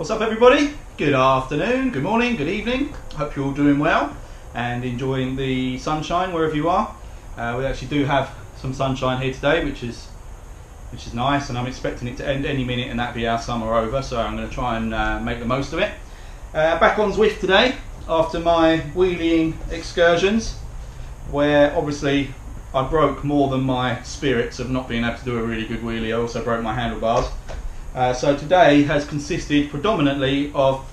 What's up everybody? Good afternoon, good morning, good evening. Hope you're all doing well and enjoying the sunshine wherever you are. We actually do have some sunshine here today, which is nice, and I'm expecting it to end any minute and that'll be our summer over, so I'm going to try and make the most of it. Back on Zwift today after my wheeling excursions, where obviously I broke more than my spirits of not being able to do a really good wheelie. I also broke my handlebars. So today has consisted predominantly of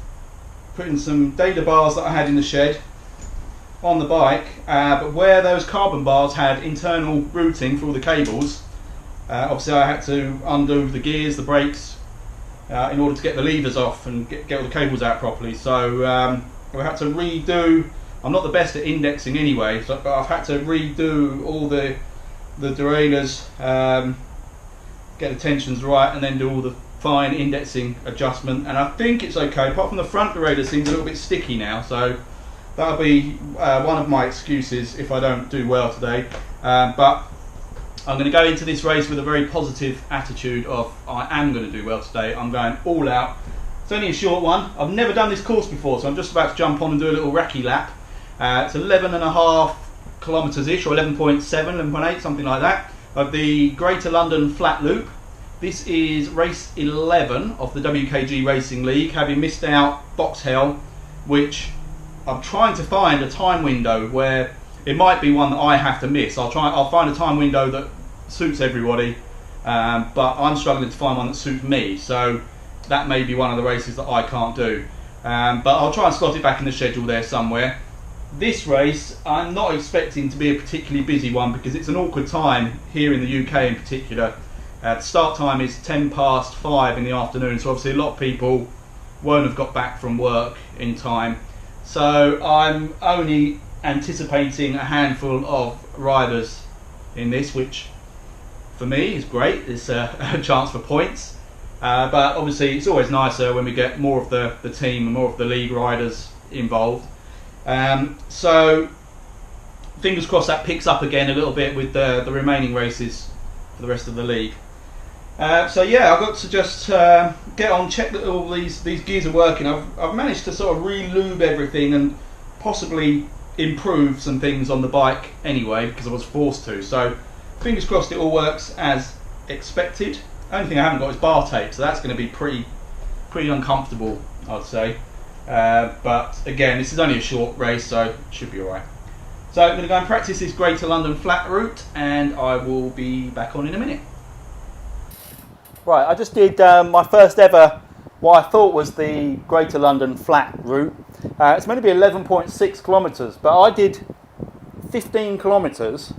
putting some data bars that I had in the shed on the bike, but where those carbon bars had internal routing for all the cables, obviously I had to undo the gears, the brakes, in order to get the levers off and get all the cables out properly. So we had to redo. I'm not the best at indexing anyway, but I've had to redo all the derailleurs, get the tensions right, and then do all the fine indexing adjustment. And I think it's okay, apart from the front derailleur seems a little bit sticky now, so that'll be one of my excuses if I don't do well today. But I'm going to go into this race with a very positive attitude of I am going to do well today. I'm going all out. It's only a short one. I've never done this course before, so I'm just about to jump on and do a little recce lap. It's 11.5 kilometres ish, or 11.7, 11.8, something like that, of the Greater London Flat Loop. This is race 11 of the WKG Racing League, having missed out Box Hell, which I'm trying to find a time window where it might be one that I have to miss. I'll find a time window that suits everybody, but I'm struggling to find one that suits me, so that may be one of the races that I can't do. But I'll try and slot it back in the schedule there somewhere. This race I'm not expecting to be a particularly busy one because it's an awkward time here in the UK in particular. The start time is 5:10 in the afternoon, so obviously a lot of people won't have got back from work in time. So I'm only anticipating a handful of riders in this, which for me is great. It's a chance for points, but obviously it's always nicer when we get more of the team and more of the league riders involved. So fingers crossed that picks up again a little bit with the remaining races for the rest of the league. So yeah, I've got to just get on, check that all these gears are working. I've managed to sort of re-lube everything and possibly improve some things on the bike anyway, because I was forced to. So fingers crossed it all works as expected. Only thing I haven't got is bar tape, so that's going to be pretty uncomfortable, I'd say. But again, this is only a short race, so it should be alright. So I'm going to go and practice this Greater London Flat route, and I will be back on in a minute. Right, I just did my first ever, what I thought was the Greater London Flat route. It's meant to be 11.6 kilometres, but I did 15 kilometres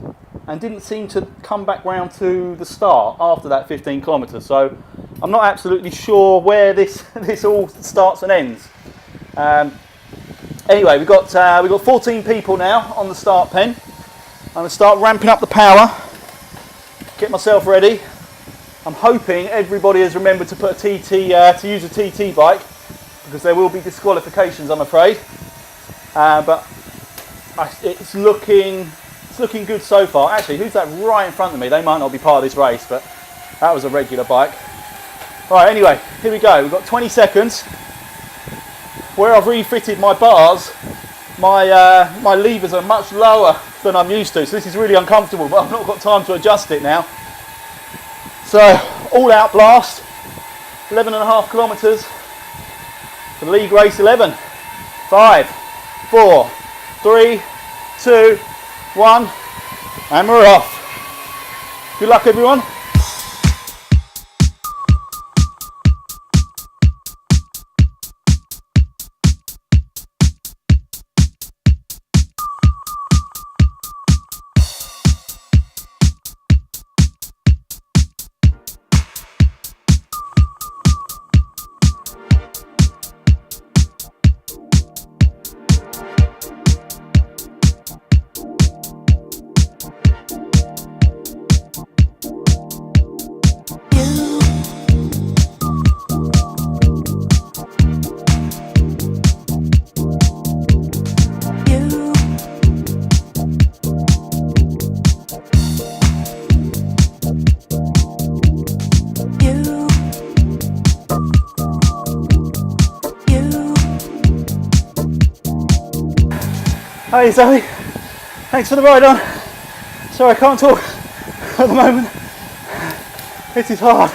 and didn't seem to come back round to the start after that 15 kilometres. So I'm not absolutely sure where this all starts and ends. Anyway, we've got 14 people now on the start pen. I'm going to start ramping up the power, get myself ready. I'm hoping everybody has remembered to put a TT to use a TT bike, because there will be disqualifications, I'm afraid. But it's looking good so far. Actually, who's that right in front of me? They might not be part of this race, but that was a regular bike. Right, anyway, here we go. We've got 20 seconds. Where I've refitted my bars, my levers are much lower than I'm used to, so this is really uncomfortable, but I've not got time to adjust it now. So, all out blast, 11.5 kilometres for League Race 11. 5, 4, 3, 2, 1, and we're off. Good luck everyone. Hey Zoe, thanks for the ride on. Sorry I can't talk at the moment. It is hard.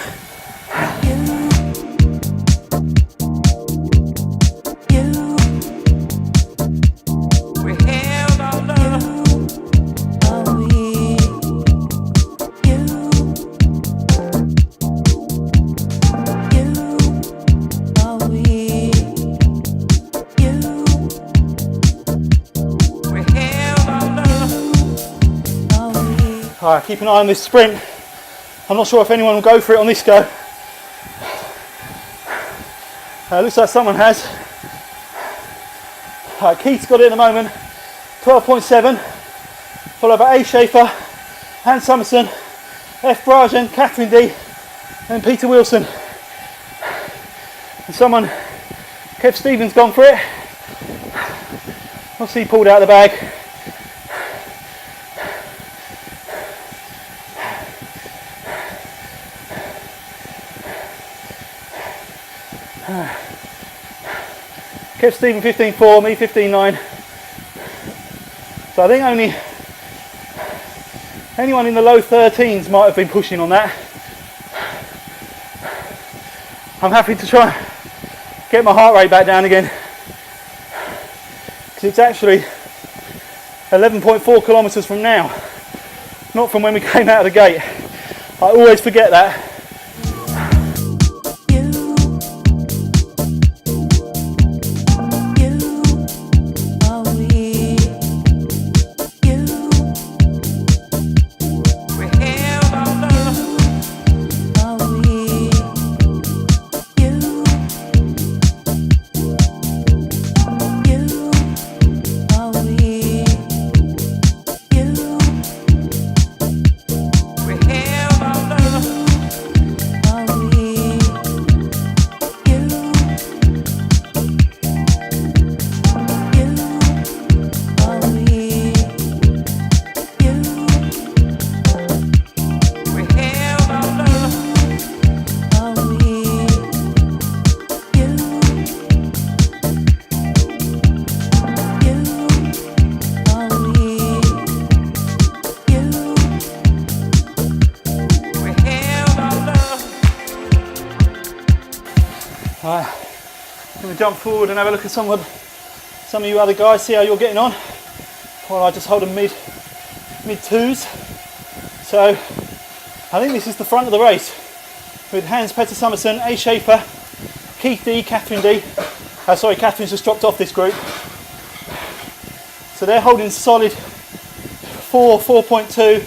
Alright, keep an eye on this sprint. I'm not sure if anyone will go for it on this go. Looks like someone has. Alright, Keith's got it at the moment. 12.7. Followed by A. Schaefer, Hans Summerson, F. Brajen, Catherine D. and Peter Wilson. And someone, Kev Stevens, gone for it. What's he pulled out of the bag? Kev Stephen 15.4, me 15.9. So I think only anyone in the low 13s might have been pushing on that. I'm happy to try and get my heart rate back down again, because it's actually 11.4 kilometres from now, not from when we came out of the gate. I always forget that. Alright, I'm going to jump forward and have a look at some of you other guys, see how you're getting on, while I just hold a mid twos. So I think this is the front of the race, with Hans Petter Summerson, A. Schaefer, Keith D, Catherine D. Sorry, Catherine's just dropped off this group. So they're holding solid 4.2.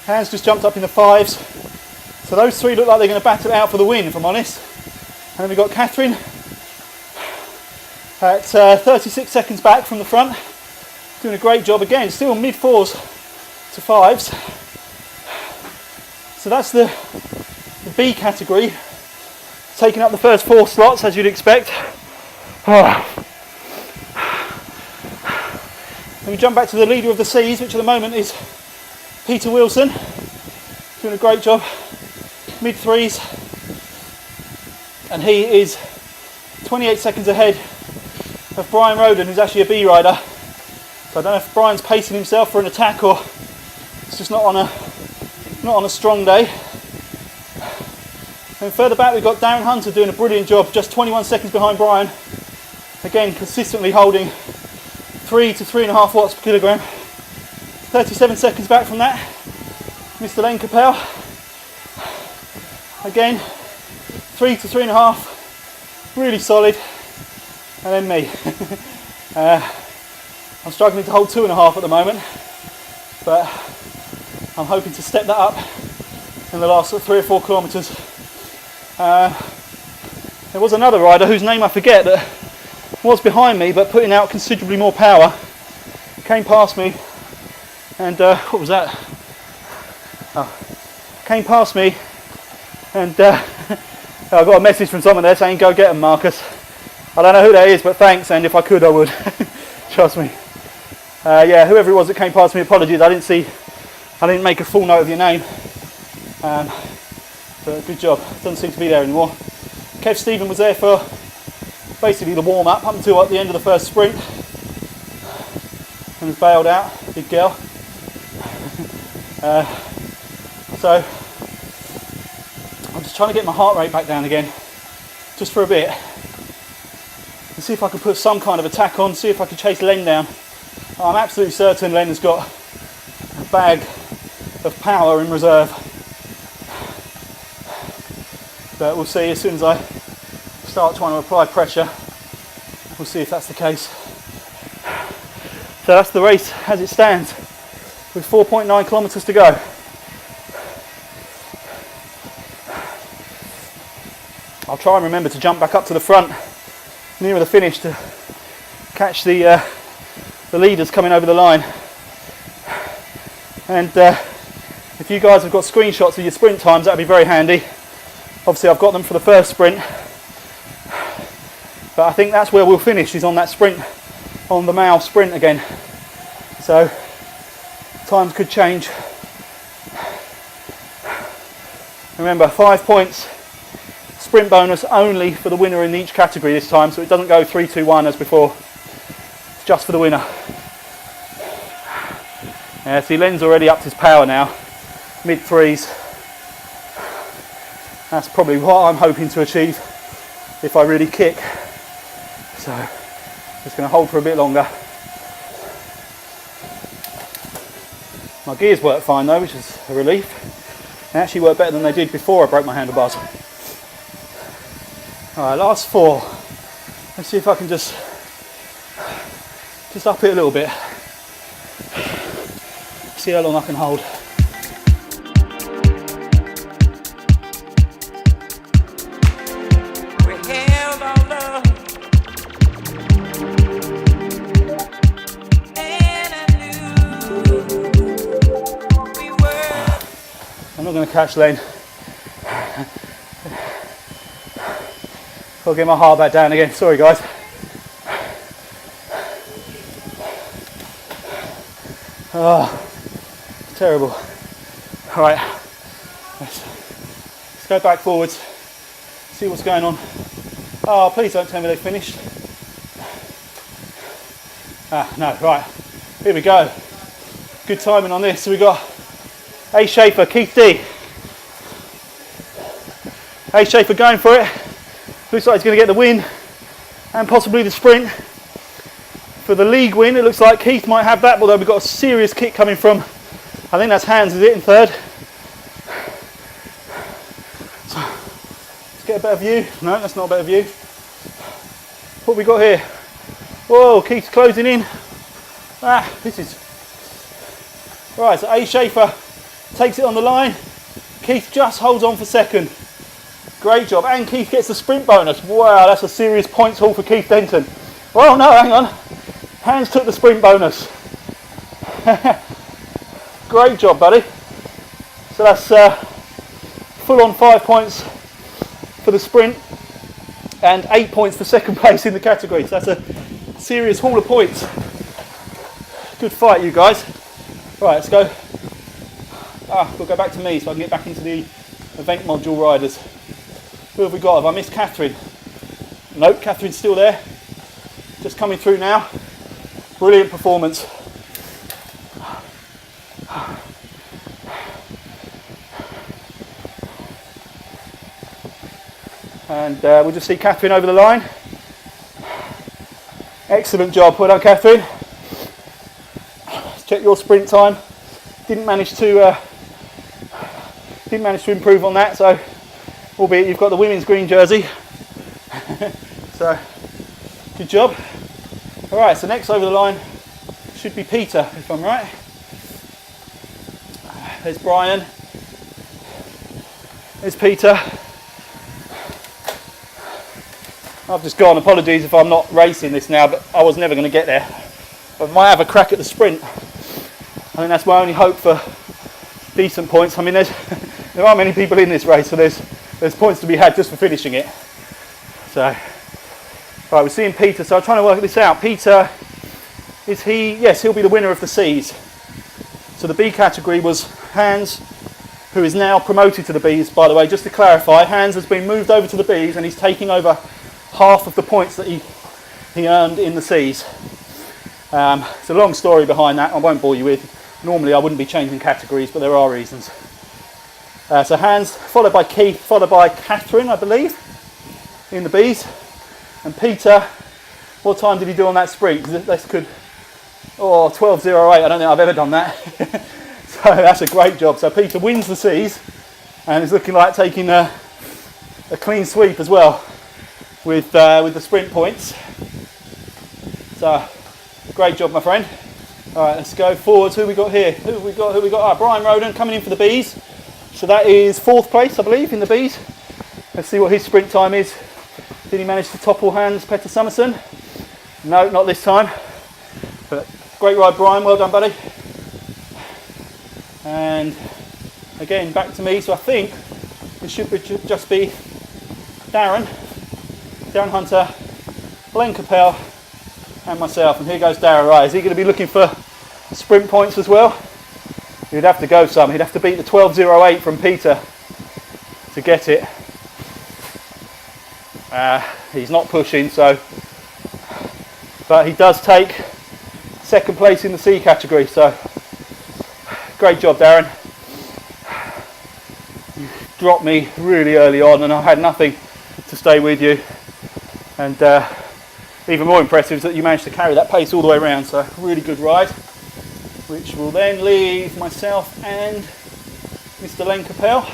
Hans just jumped up in the 5s. So those three look like they're going to battle it out for the win, if I'm honest. And then we've got Catherine at 36 seconds back from the front, doing a great job again, still mid 4s to 5s. So that's the B category, taking up the first 4 slots as you'd expect. Then we jump back to the leader of the C's, which at the moment is Peter Wilson, doing a great job, mid 3s. And he is 28 seconds ahead of Brian Roden, who's actually a B rider. So I don't know if Brian's pacing himself for an attack or it's just not on a strong day. And further back we've got Darren Hunter doing a brilliant job, just 21 seconds behind Brian. Again, consistently holding 3 to 3.5 watts per kilogram. 37 seconds back from that, Mr. Len Capel. Again, 3 to 3.5, really solid, and then me. I'm struggling to hold 2.5 at the moment, but I'm hoping to step that up in the last 3 or 4 kilometres. There was another rider whose name I forget that was behind me but putting out considerably more power, came past me, and what was that? Came past me, and I got a message from someone there saying, "Go get him, Marcus." I don't know who that is, but thanks, and if I could, I would. Trust me. Yeah, whoever it was that came past me, apologies, I didn't make a full note of your name. But good job, doesn't seem to be there anymore. Kev Stephen was there for basically the warm-up, up until at the end of the first sprint. and has bailed out, big girl. So I'm just trying to get my heart rate back down again, just for a bit, and see if I can put some kind of attack on, see if I can chase Len down. I'm absolutely certain Len has got a bag of power in reserve, but we'll see as soon as I start trying to apply pressure. We'll see if that's the case. So that's the race as it stands, with 4.9 kilometres to go. I'll try and remember to jump back up to the front nearer the finish to catch the leaders coming over the line. And if you guys have got screenshots of your sprint times, that'd be very handy. Obviously I've got them for the first sprint, but I think that's where we'll finish, is on that sprint, on the mile sprint again. So times could change. Remember, 5 points sprint bonus only for the winner in each category this time, so it doesn't go 3, 2, 1 as before. It's just for the winner. Yeah, see, Len's already upped his power now, mid threes. That's probably what I'm hoping to achieve if I really kick. So just going to hold for a bit longer. My gears work fine though, which is a relief. They actually work better than they did before I broke my handlebars. Alright, last 4. Let's see if I can just up it a little bit. See how long I can hold. I'm not going to catch Len. I'll get my heart back down again. Sorry guys. Oh, terrible. Alright, let's go back forwards, see what's going on. Oh, please don't tell me they've finished. No, right, here we go. Good timing on this. So we got A. Schaefer, Keith D. A. Schaefer going for it. Looks like he's going to get the win and possibly the sprint. For the league win, it looks like Keith might have that, although we've got a serious kick coming from, I think that's Hans, is it, in third? So, let's get a better view. No, that's not a better view. What have we got here? Whoa, Keith's closing in. This is... Right, so A. Schaefer takes it on the line. Keith just holds on for second. Great job, and Keith gets the sprint bonus. Wow, that's a serious points haul for Keith Denton. Well, no, hang on. Hans took the sprint bonus. Great job, buddy. So that's full on 5 points for the sprint and 8 points for second place in the category. So that's a serious haul of points. Good fight, you guys. Right, let's go. We'll go back to me so I can get back into the event module riders. Who have we got? Have I missed Catherine? Nope, Catherine's still there. Just coming through now. Brilliant performance. And we'll just see Catherine over the line. Excellent job. Well done, Catherine. Let's check your sprint time. Didn't manage to improve on that, so albeit you've got the women's green jersey. So good job. All right, so next over the line should be Peter, if I'm right. There's Brian. There's Peter. I've just gone, apologies if I'm not racing this now, but I was never going to get there. But I might have a crack at the sprint. I think that's my only hope for decent points. I mean, there aren't many people in this race, so there's points to be had just for finishing it. So, right, we're seeing Peter. So I'm trying to work this out. Peter, is he? Yes, he'll be the winner of the C's. So the B category was Hans, who is now promoted to the B's. By the way, just to clarify, Hans has been moved over to the B's and he's taking over half of the points that he earned in the C's. It's a long story behind that, I won't bore you with. Normally I wouldn't be changing categories, but there are reasons. So Hans, followed by Keith, followed by Catherine, I believe, in the Bs. And Peter, what time did he do on that sprint? 12.08, I don't think I've ever done that. So that's a great job. So Peter wins the Cs and is looking like taking a clean sweep as well with the sprint points. So great job, my friend. All right, let's go forwards. Who we got here? Who we got? Brian Roden coming in for the Bs. So that is 4th place, I believe, in the Bs. Let's see what his sprint time is. Did he manage to topple Hans Petter Summerson? No, not this time. But great ride, Brian. Well done, buddy. And again, back to me. So I think it should just be Darren Hunter, Glenn Capel, and myself. And here goes Darren. Right, is he going to be looking for sprint points as well? He'd have to go some. He'd have to beat the 12.08 from Peter to get it. He's not pushing, so, but he does take 2nd place in the C category. So great job, Darren. You dropped me really early on, and I had nothing to stay with you. And even more impressive is that you managed to carry that pace all the way around. So really good ride, which will then leave myself and Mr. Len Capel,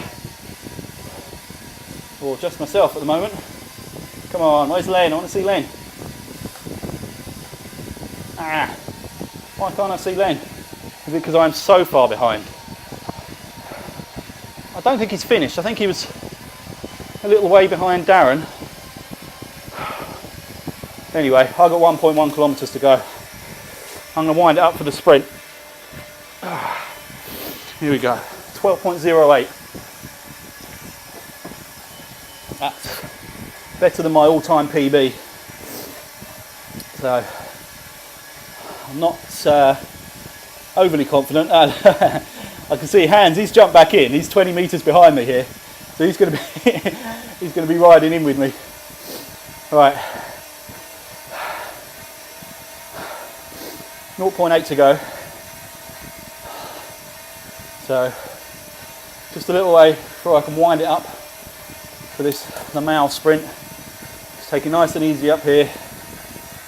or just myself at the moment. Come on, where's Len? I want to see Len. Why can't I see Len? Is it because I'm so far behind? I don't think he's finished. I think he was a little way behind Darren. Anyway, I've got 1.1 kilometres to go. I'm going to wind it up for the sprint. Here we go. 12.08. That's better than my all-time PB. So I'm not overly confident. I can see Hans. He's jumped back in. He's 20 metres behind me here, so he's going to be he's going to be riding in with me. All right. 0.8 to go. So just a little way before I can wind it up for the mile sprint. Just take it nice and easy up here.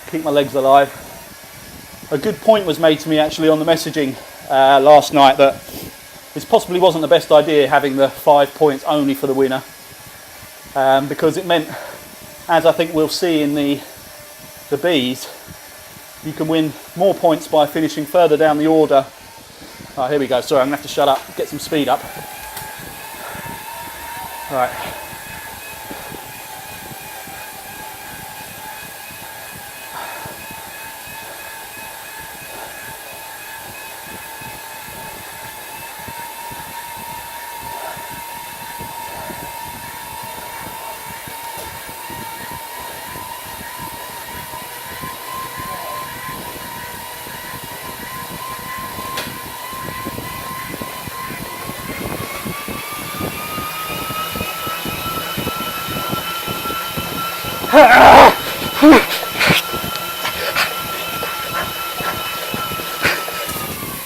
Keep my legs alive. A good point was made to me actually on the messaging last night that this possibly wasn't the best idea, having the 5 points only for the winner, because it meant, as I think we'll see in the Bs, you can win more points by finishing further down the order. Oh, here we go. Sorry, I'm going to have to shut up, get some speed up. All right.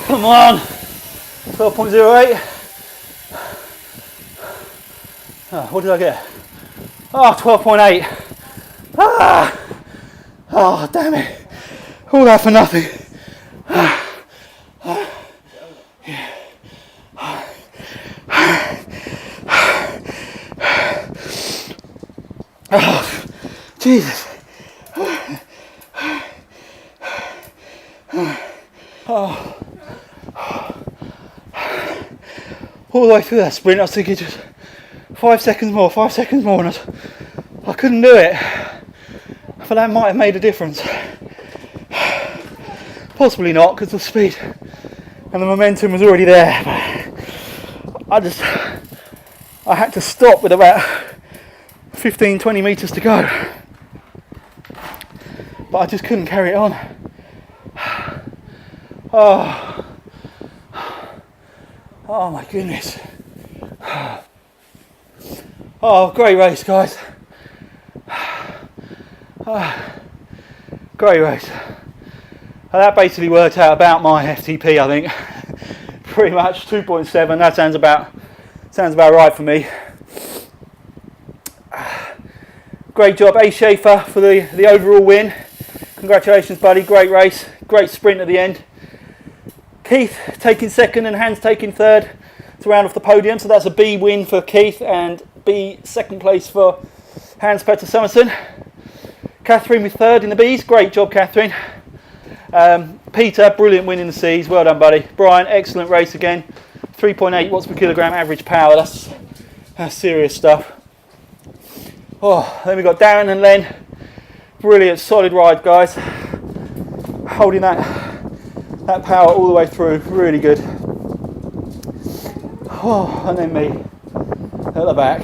Come on, 12.08. What did I get? Oh, 12.8. Oh, damn it. All that for nothing. Oh, Jesus. Oh. All the way through that sprint I was thinking just 5 seconds more, and I couldn't do it. But that might have made a difference. Possibly not, because the speed and the momentum was already there. But I had to stop with about 15-20 metres to go. But I just couldn't carry it on. Oh my goodness. Oh, great race, guys. Great race. And that basically worked out about my FTP, I think. Pretty much 2.7. That sounds about right for me. Great job, Ace Schaefer, for the overall win. Congratulations, buddy. Great race. Great sprint at the end. Keith taking second and Hans taking third to round off the podium. So that's a B win for Keith and B second place for Hans Petter Summerson. Catherine with third in the Bs. Great job, Catherine. Peter, brilliant win in the Cs. Well done, buddy. Brian, excellent race again. 3.8 watts per kilogram average power. That's serious stuff. Oh, then we've got Darren and Len. Brilliant, solid ride, guys. Holding that power all the way through. Really good. Oh, and then me at the back.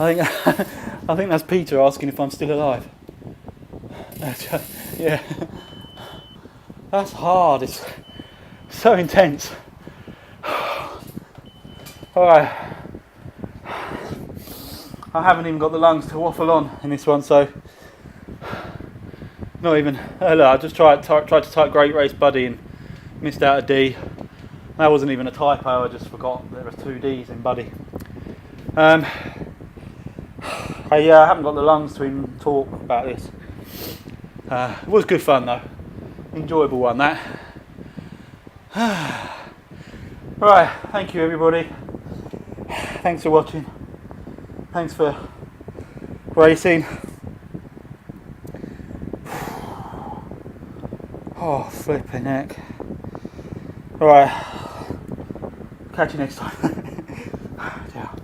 I think that's Peter asking if I'm still alive. Yeah, that's hard. It's so intense. All right, I haven't even got the lungs to waffle on in this one, so not even. Look, I just tried to type great race, buddy, and missed out a D. That wasn't even a typo. I just forgot there were 2 Ds in buddy. I haven't got the lungs to even talk about this. It was good fun though. Enjoyable one, that. Right, thank you everybody. Thanks for watching. Thanks for racing. Oh, flipping heck. Alright, catch you next time. Ciao.